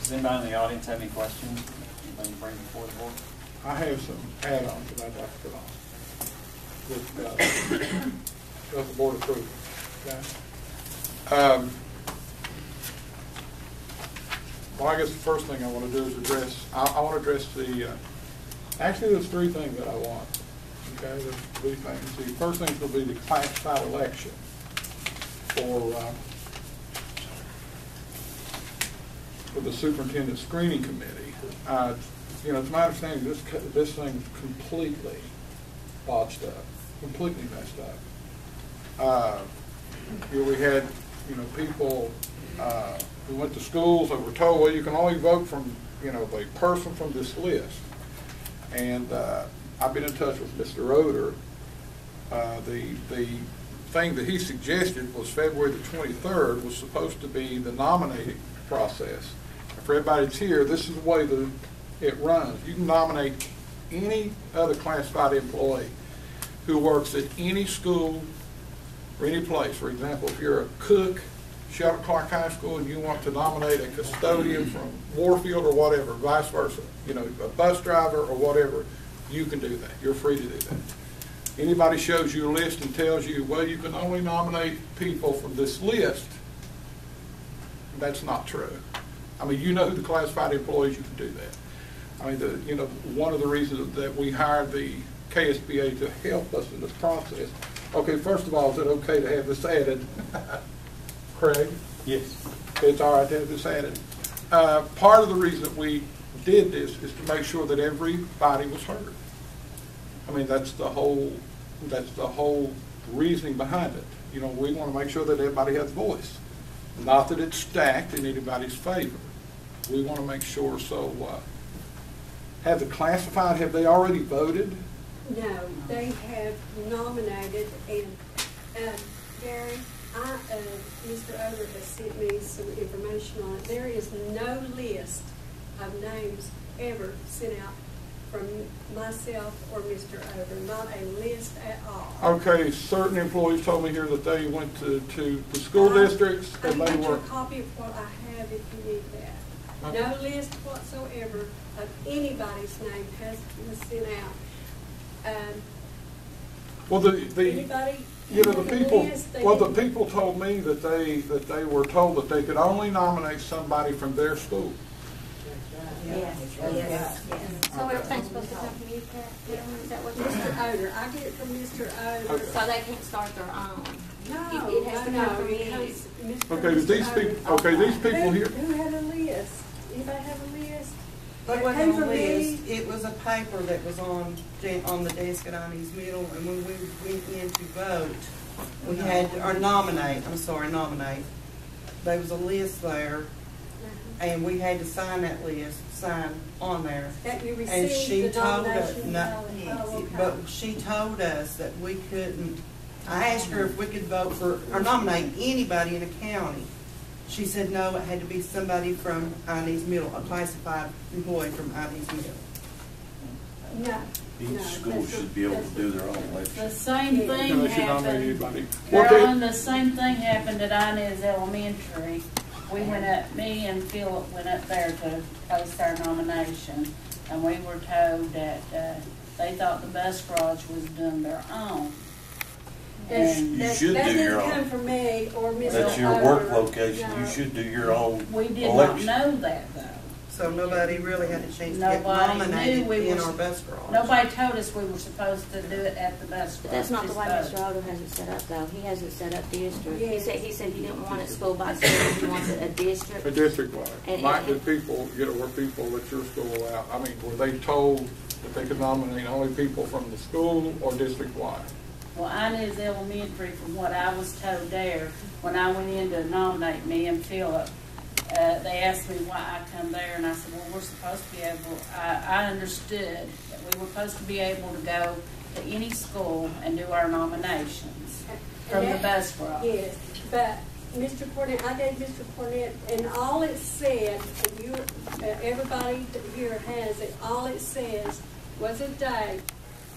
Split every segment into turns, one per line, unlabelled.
Does anybody in the audience have any questions? Anybody bring before the board?
I have some add-ons that I'd like to put on with the board approval. Okay. Well, I guess the first thing I want to do is address. I want to address the. Actually, there's three things that I want. Okay, there's three things. The first thing will be the classified election for the superintendent screening committee. You know, it's my understanding this thing's completely botched up, completely messed up. Here we had, you know, people who went to schools that were told, well, you can only vote from, you know, the person from this list. And I've been in touch with Mr. Oder. The thing that he suggested was February the 23rd was supposed to be the nominating process. And for everybody that's here, this is the way that it runs. You can nominate any other classified employee who works at any school or any place. For example, if you're a cook, Shelton Clark High School, and you want to nominate a custodian from Warfield or whatever, vice versa, you know, a bus driver or whatever, you can do that. You're free to do that. Anybody shows you a list and tells you, well, you can only nominate people from this list, that's not true. I mean, you know who the classified employees, you can do that. I mean, you know, one of the reasons that we hired the KSBA to help us in this process. Okay, first of all, is it okay to have this added? Craig?
Yes.
It's all right to have this added. Part of the reason that we did this is to make sure that everybody was heard. I mean, that's the whole reasoning behind it. You know, we want to make sure that everybody has a voice. Not that it's stacked in anybody's favor. We want to make sure. So, have the classified, have they already voted?
No, they have nominated, and Gary, Mr. Oder has sent me some information on it. There is no list of names ever sent out from myself or Mr. Oder, not a list at all.
Okay, certain employees told me here that they went to the school districts and
I
they
can get you
were.
a copy of what I have if you need that.
Okay.
No list whatsoever of anybody's name has been sent out.
Well,
Anybody?
you know, the people.
List,
Well, the people told me that they were told that they could only nominate somebody from their school.
Yes.
So everything's supposed to come from you, Pat? Is that what you're saying?
Mr. Oder, I get it from Mr. Oder.
Okay.
So they can't start their own?
No,
It has to come from you.
because Mr.
Okay, these people. Okay, these people here.
Who had a list? Anybody have a list?
It
It
wasn't
came
on
from
the
me.
list. It was a paper that was on the desk at Ivy's Middle, and when we went in to vote, we had to, nominate, there was a list there, and we had to sign that list, sign on there.
That you
And
received
she
the
told us,
nomination ballot. Oh, okay.
but she told us that we couldn't, I asked her if we could vote for, or nominate anybody in the county. She said no, it had to be somebody from Ivy's Middle, a classified employee from Ivy's Middle.
No.
Each school should be able to do their own
The
election.
same
No,
thing
they should nominate
happened,
anybody.
Carolyn, the same thing happened at Inez Elementary. We went up, me and Philip went up there to post our nomination, and we were told that they thought the bus garage was doing their own. And
You should do your
That
own.
didn't come from me or Mr.
That's your
Oder.
work location.
No.
You should do your own
we did not
election.
know that, though.
So nobody really had a chance to get
Nobody
nominated
knew we
in
were-
our bus garage.
Nobody told us we were supposed to do it at the bus garage.
But that's not the
just
way
us.
Mr. Oder has it set up, though. He has it set up district.
Yes.
He said he didn't want it school by school. He wants it a district.
A district-wide.
And-
Like the people, you know, were people at your school out, I mean, were they told that they could nominate only people from the school or district-wide?
Well, Inez Elementary, from what I was told there, when I went in to nominate me and Philip, they asked me why I come there, and I said, well, we're supposed to be able, I understood that we were supposed to be able to go to any school and do our nominations from the bus garage.
Yes, but Mr. Cornett, I gave Mr. Cornett, and all it said, and you, everybody here has it, all it says was a date,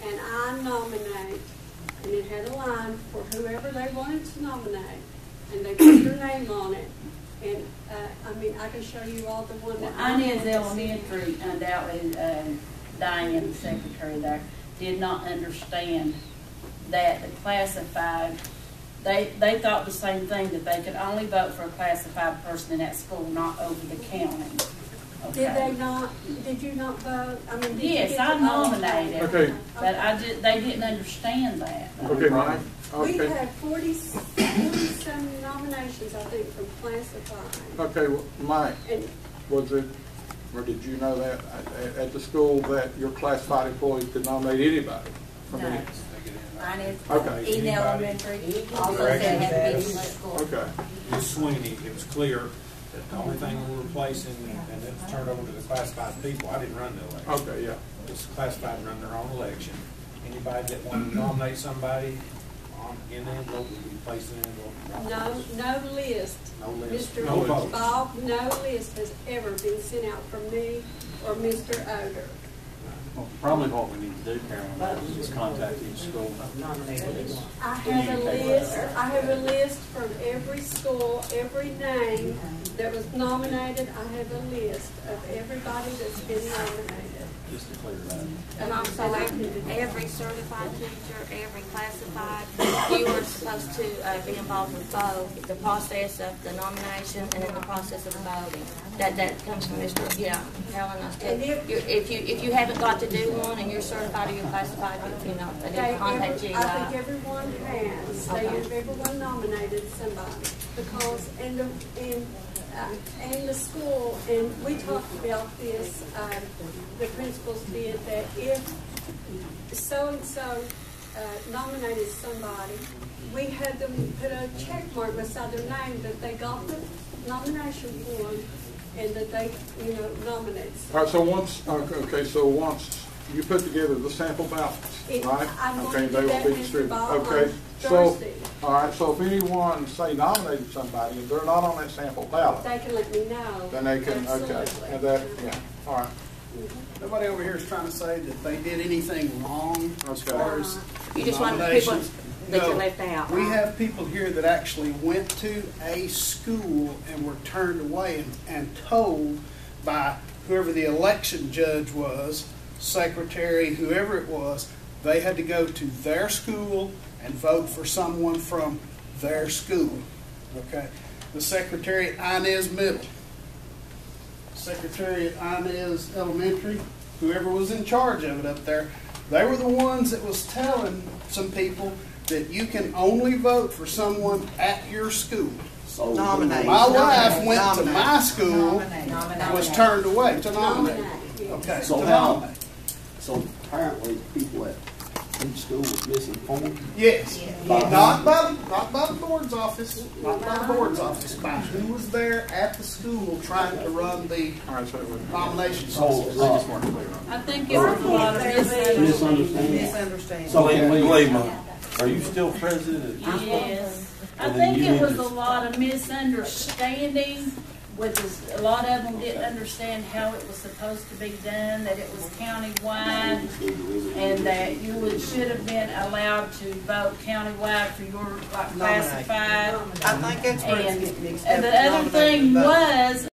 and I nominate, and it had a line for whoever they wanted to nominate, and they put their name on it, and I mean, I can show you all the one that.
Inez Elementary, undoubtedly, Diane, the secretary there, did not understand that the classified, they thought the same thing, that they could only vote for a classified person in that school, not over the county.
Did they not, did you not vote? I mean, did you
Yes,
get
I
to-
nominated,
Okay.
but they didn't understand that.
Okay, Mike?
We
Okay.
had 40 some nominations, I think, from classified.
Okay, well, Mike,
And
was it, or did you know that at the school that your classified employees could nominate anybody from any?
Mine is
Okay.
Eden Elementary, also said it had to be from the school.
Okay,
Ms. Sweeney, it was clear that the only thing we were replacing, and it was turned over to the classified people. I didn't run the election.
okay, yeah.
It's classified run their own election. Anybody that wanted to nominate somebody in the envelope would be placed in the envelope.
no list.
No list.
Mr.
No votes.
Bob, no list has ever been sent out from me or Mr. Oder.
Well, probably what we need to do, Carolyn, is contact each school.
I have a list from every school, every name that was nominated. I have a list of everybody that's been nominated.
Just to clear that.
And also, every certified teacher, every classified, you are supposed to be involved with both, the process of the nomination and then the process of the voting. That comes from Mr. Carolyn.
And
If you haven't got to do one and you're certified or you're classified, you know, they need to contact you.
I think everyone has. Everyone nominated somebody because and the school, and we talked about this, the principals did, that if so-and-so nominated somebody, we had them put a check mark beside their name that they got the nomination form and that they, nominated.
All right, so once you put together the sample ballots, right?
I'm
Okay,
going to
they
do
will
that,
be
Mr.
distributed.
Bob,
Okay,
on
so,
Thursday.
all right, so if anyone, say, nominated somebody and they're not on that sample ballot,
They can let me know.
then they can, okay,
Absolutely.
and that, yeah, all right.
Nobody over here is trying to say that they did anything wrong as
Okay.
far as
You just want people
nominations.
that you
No.
left out.
We
right?
have people here that actually went to a school and were turned away and told by whoever the election judge was, secretary, whoever it was, they had to go to their school and vote for someone from their school. Okay? The secretary at Inez Middle, secretary at Inez Elementary, whoever was in charge of it up there, they were the ones that was telling some people that you can only vote for someone at your school.
Nominate.
My wife went to
Nominate.
my school, was turned away to nominate.
Nominate.
Okay,
So
to
how-
nominate.
So apparently people at each school was misinformed.
Yes, not by the board's office, not by the board's office, by who was there at the school trying to run the
All right, so
nomination
So,
process.
I think it was a lot of misunderstanding.
misunderstanding.
Misunderstanding.
So
Believe me, are you still president?
Yes. I
Well, then
think
you
it
need
was
to-
a lot of misunderstanding with a lot of them didn't understand how it was supposed to be done, that it was countywide, and that you should have been allowed to vote countywide for your, like,
Nominate.
classified.
I think that's where it's
And,
getting mixed up.
and the other
Nominate
thing
and vote.
was,